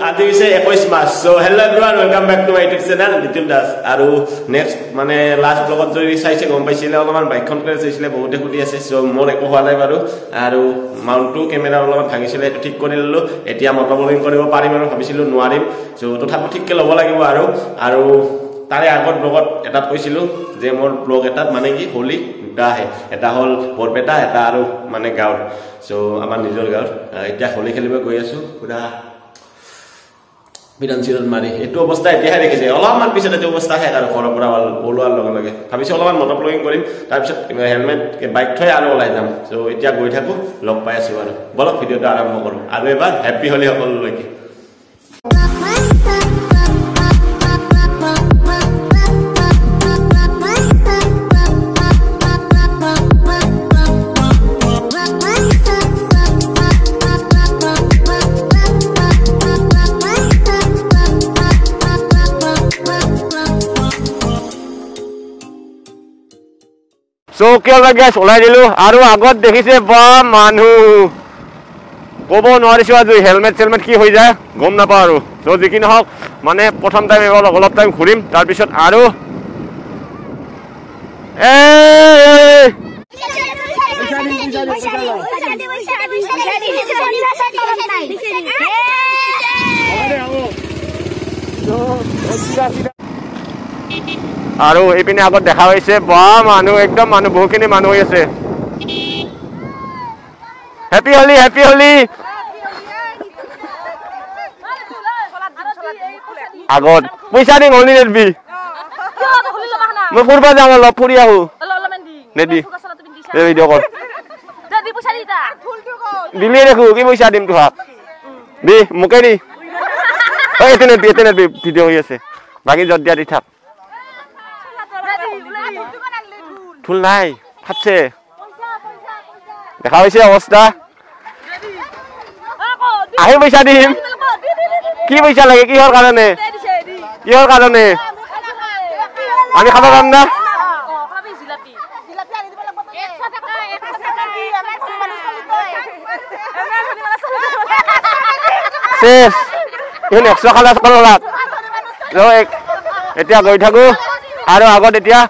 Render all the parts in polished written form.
আজি হৈছে 21 March so hello everyone welcome back to my YouTube channel Nitul Das আৰু next মানে লাষ্ট ব্লগত যদি চাইছে গম পাইছিলে অলপমান বাইকখন ক্ৰেছ হৈছিলে বহুতে খুলি আছে সো মোৰ একো হোৱা নাই বাৰু আৰু মাউন্টটো কেমেৰা অলপমান ভাঙিছিলে এটো ঠিক কৰি ললো এতিয়া মটৰ ব্লগিং কৰিব পাৰিম আৰু ভাবিছিলো নোৱাৰিম সো তথাপি ঠিককে ল'ব লাগিব আৰু তাৰে আগত ব্লগত এটা কৈছিলো যে মোৰ ব্লগ এটাত মানে কি হোলি দুটা আহে এটা হল বৰপেটা এটা আৰু মানে গাঁৱৰ সো আমাৰ নিজৰ গাঁৱৰ এতিয়া হোলি খেলিব গৈ আছো পুৰা বিধানচিৰণ মাৰি এটো অৱস্থা এতিয়া দেখিছে অলপমান পিছত এটো অৱস্থা আহে আৰু ঘৰৰ পৰা ওলোৱাৰ লগে লগে ভাবিছো অলপমান মটৰ ব্লগিং কৰিম তাৰ পিছত হেলমেট বাইক থৈ আৰু ওলাই যাম সো এতিয়া গৈ থাকো লগ পাই আছো আৰু বলক ভিডিওটো আৰম্ভ কৰো আৰু এবাৰ হ্যাপি হোলি সকলোলৈকে So kill the gas olai dilu aru agot dekhise ba manu kobo norisu aju helmet ki hoi jay gom na pa aru so jikin hok mane prothom time olop time ghurim tar pisot aru আৰু এইপিনে আগত দেখা হৈছে বা মানুহ একদম মানুহ বহুখিনি মানুহ হৈ আছে হ্যাপি হোলি আগত পইচা দিং হোলি নেবি মই ফুৰবা যাম অলপ ফুৰি আহো নেদি এই ভিডিঅ' কল দিলি দেখো কি পইচা দিম তোহাক দি মোকে দি এতে নেদি ভিডিঅ' হৈ আছে বাকি যত দিয়া দি থাক ফুল নাই ফাটছে দেখা হৈছে অৱস্থা আহি পইচা দিম কি পইচা লাগে কিহৰ কাৰণে আমি খাব পাম না শেষ এখন 100 খালা চলাত এতিয়া গৈ থাকো আৰু আগত এতিয়া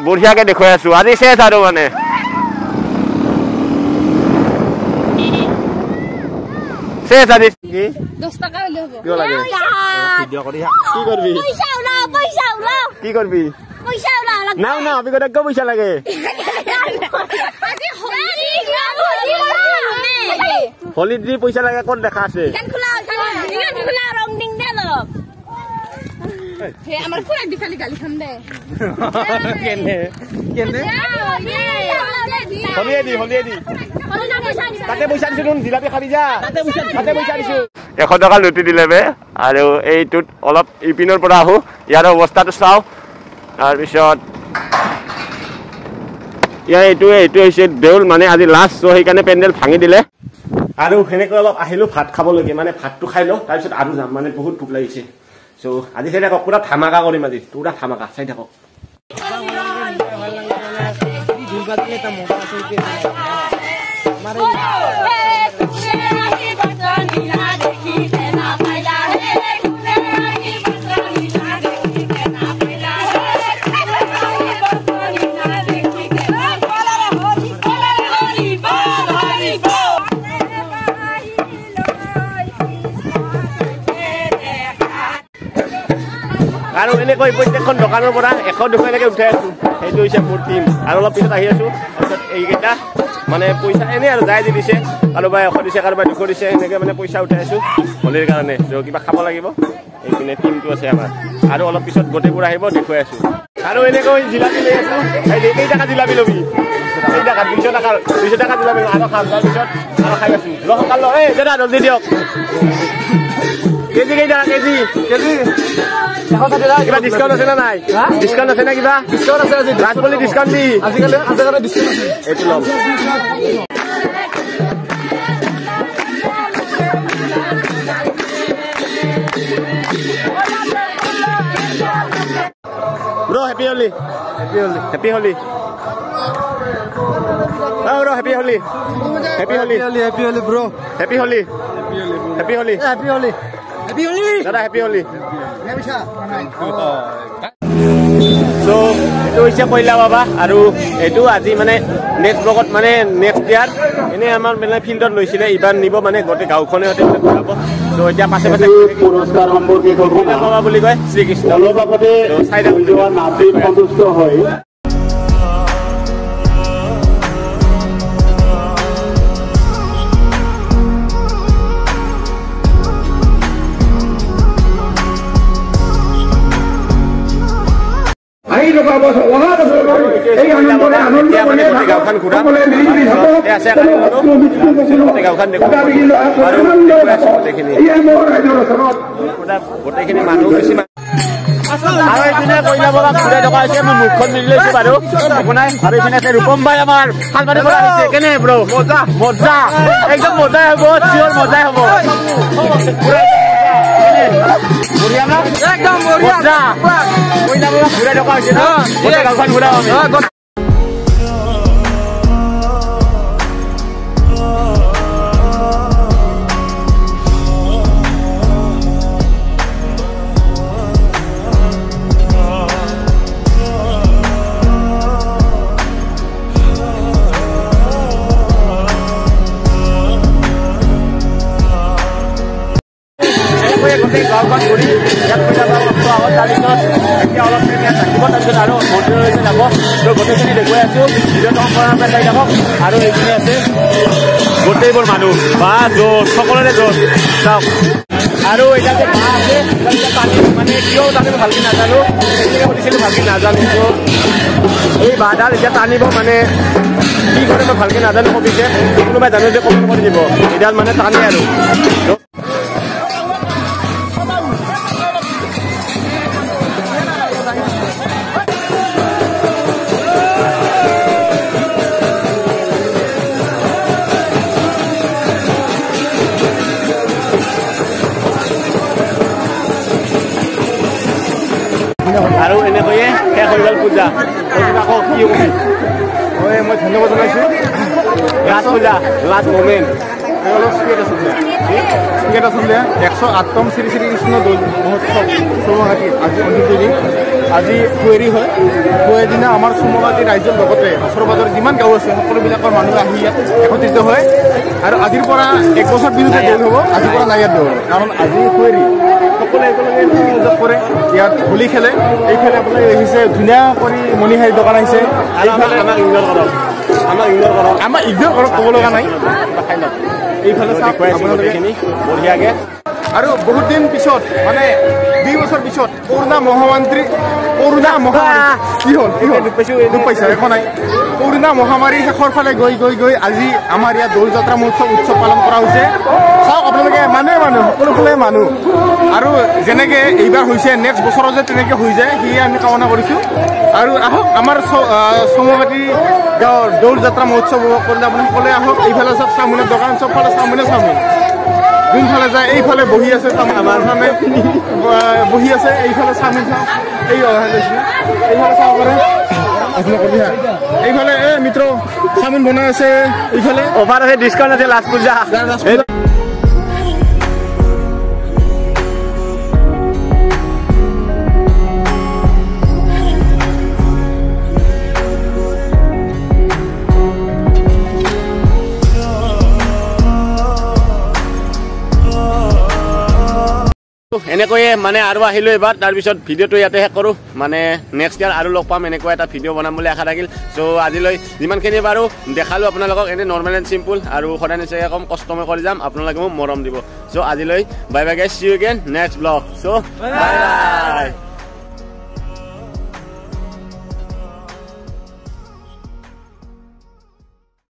বঢ়িয়াকে দেখুৱাই আছো আজি শেষ আৰু মানে শেষ আজি কি 10 টাকা হলে হ'ব কিয় লাগে ভিডিও কৰি কি কৰবি পইচা উলা কি কৰবি পইচা উলা না আমি কত ক পইচা লাগে আজি হোলি দি পইচা লাগে কোন দেখা আছে গান খোলা ৰং দিং দে লক হে আমাৰ খুৰাক দি খালি গালি খাম দে কেনে হোলি দি তাতে পইচা দিছো নুন জিলাপি খাবি যা তাতে পইচা দিছো 100 টকা লুটি দিলে বে আৰু এইটোত অলপ ইপিনৰ পৰা আহো ইয়াৰ অৱস্থাটো চাও তাৰ পিছত এইটো হৈছে দেউল মানে আজি লাষ্ট সো সেইকাৰণে পেন্ডেল ভাঙি দিলে আৰু হেনেকৈ অলপ আহিলো ভাত খাব লাগে মানে ভাতটো খাই লও তাৰ পিছত আৰু যাম মানে বহুত ভোক লাগিছে সো আজি চাই থাকক পুৰা ধামাকা কৰিম আজি পুৰা ধামাকা চাই থাকক আৰু এনেকৈ প্ৰত্যেকখন দোকানৰ পৰা 100 টকালৈকে উঠাই আছো সেইটো হৈছে মোৰ টিম আৰু অলপ পিছত আহি আছো তাৰপিছত এইকেইটা মানে পইচা এনে আৰু যাই দিছে কাৰোবাই 100 দিছে কাৰোবাই 200 দিছে এনেকৈ মানে পইচা উঠাই আছো হোলিৰ কাৰণে কিবা খাব লাগিব এইপিনে টিমটো আছে আমাৰ আৰু অলপ পিছত গোটেইবোৰ আহিব দেখুৱাই আছো আৰু এনেকৈ জিলাপি লৈ আছো এই টাকা জিলাপি লবি এই টাকা 200 টাকা জিলাপি আৰু খাম তাৰপিছত আৰু খাই আছো লহকাল এই দাদা জলদি দিয়ক কেজি কেইটা কেজি কিবা ডিসকাউন্ট আছে না নাই ডিসকাউন্ট আছে না কিবা ডিসকাউন্ট আছে আজি রাত বলি ডিসকাউন্ট দি আজিকালি ডিসকাউন্ট আছে এইটো লম Bro, happy Holi. Happy Holi. Happy Holi. Oh, bro, happy Holi. Happy Holi. Happy Holi, bro. Happy Holi. Happy Holi. Happy Holi. Happy Holi. Dada, happy Holi. So, itu isa koila baba aru etu aji mane next blogot mane next year ene amar mele fieldot loisile iban nibo mane gote gaukone hote korabo so eta pase pase পুরস্কার সম্পর্কে ঘটনা baba boli koy Sri Krishna জলপ্রপাতে সূর্য নাতি সন্তুষ্ট হয় গাঁওখন ঘূৰা আছে গাঁওখন গোটেইখিনি মানুহ বেছি আৰু এইপিনে কইলা বগা ঘূৰাই থকা হৈছে মই মুখখন মিলি লৈছো বাৰু আপোনাৰ আৰু এইপিনে আছে ৰূপম ভাই আমাৰ শালবাৰী পৰা আহিছে কেনে ব্ৰ মজা মজা একদম মজাই হ'ব চিয়ৰ মজাই হ'ব বঢ়িয়া না একদম বঢ়িয়া কইলা বগা ঘূৰাই থকা হৈছে ন গোটেই গাঁওখন ঘূৰাম আমি গাঁওখন ঘূৰি ইয়াত আগত তাৰপিছত এতিয়া অলপ ইয়াত থাকিব তাৰপিছত আৰু মন্দিৰলৈকে যাব ত' গোটেইখিনি দেখুৱাই আছোঁ ভিডিঅ'টো সম্পূৰ্ণৰূপে চাই থাকক আৰু এইখিনি আছে গোটেইবোৰ মানুহ বা জোচ সকলোৰে জোচ চাওক আৰু এতিয়া যে বাঁহ আছে পানী মানে কিয় টানিব ভালকৈ নাজানো সেইখিনিকে সুধিছিলোঁ ভালকৈ নাজানো ত' এই বাঁহডাল এতিয়া টানিব মানে কি কৰে মই ভালকৈ নাজানো কবিছে কোনোবাই জানো যে কমেণ্ট কৰি দিব এইডাল মানে টানে আৰু আৰু এনেকৈয়ে শেষ হৈ গ'ল পূজা আকৌ কি কবি মই ধন্যবাদ জনাইছোঁ লাষ্ট পূজা লাষ্ট মুমেণ্ট ক্ৰিকেট আছিলে 108তম শ্ৰী শ্ৰী কৃষ্ণ দৌল মহোৎসৱ চৌমহাটী আজি অন্তিম দিন আজি কুৱেৰী হয় কুৱেৰী দিনা আমাৰ চৌমহাটী ৰাইজৰ লগতে ওচৰ পাজৰ যিমান গাঁও আছে সকলোবিলাকৰ মানুহ আহি ইয়াত একত্ৰিত হয় আৰু আজিৰ পৰা 1 বছৰ বিৰুদ্ধে দৌল হ'ব আজিৰ পৰা নাই ইয়াত দৌল কাৰণ আজি কুৱেৰী সকলোৱে একেলগে উপযোগ কৰে ইয়াত হোলী খেলে এইফালে আপোনাৰ আহিছে ধুনীয়া কৰি মণিহাৰী দোকান আহিছে এইফালে আমাক ইগনৰ কৰক ক'ব লগা নাই খাই লওক এইফালে গোটেইখিনি বঢ়িয়াকৈ আৰু বহুত দিন পিছত মানে 2 বছৰ পিছত কৰোণা মহামাৰী কি হ'ল দুখ পাইছে একো নাই কৰোণা মহামাৰী শেষৰ ফালে গৈ আজি আমাৰ ইয়াত দৌল যাত্ৰা মহোৎসৱ উৎসৱ পালন কৰা হৈছে চাওক আপোনালোকে মানুহ সকলোফালে মানুহ আৰু যেনেকৈ এইবাৰ হৈছে নেক্সট বছৰত যে তেনেকৈ হৈ যায় সেয়ে আমি কামনা কৰিছোঁ আৰু আহক আমাৰ চৌমহাটী গাঁৱৰ দৌল যাত্ৰা মহোৎসৱ কৰিলে আপুনি সকলোৱে আহক এইফালে চব চাওমিনৰ দোকান চবফালে চাওমিন যোনফালে যায় এইফালে বহি আছে আমাৰ ফালে বহি আছে এইফালে চাওমিন চাওঁ এইফালে চাব পাৰে এইফালে মিত্ৰ চাওমিন বনাই আছে এইফালে অফাৰ আছে ডিছকাউণ্ট আছে লাষ্ট পূজা এনেকৈয়ে মানে আৰু আহিলোঁ এবাৰ তাৰপিছত ভিডিঅ'টো ইয়াতে শেষ কৰোঁ মানে নেক্সট ইয়াৰ আৰু লগ পাম এনেকুৱা এটা ভিডিঅ' বনাম বুলি আশা থাকিল চ' আজিলৈ যিমানখিনি বাৰু দেখালোঁ আপোনালোকক এনে নৰ্মেল এণ্ড চিম্পুল আৰু সদায় নিশ্চয় কম কষ্ট মই কৰি যাম আপোনালোকে মোক মৰম দিব চ' আজিলৈ bye bye guys see you again next blog so' bye by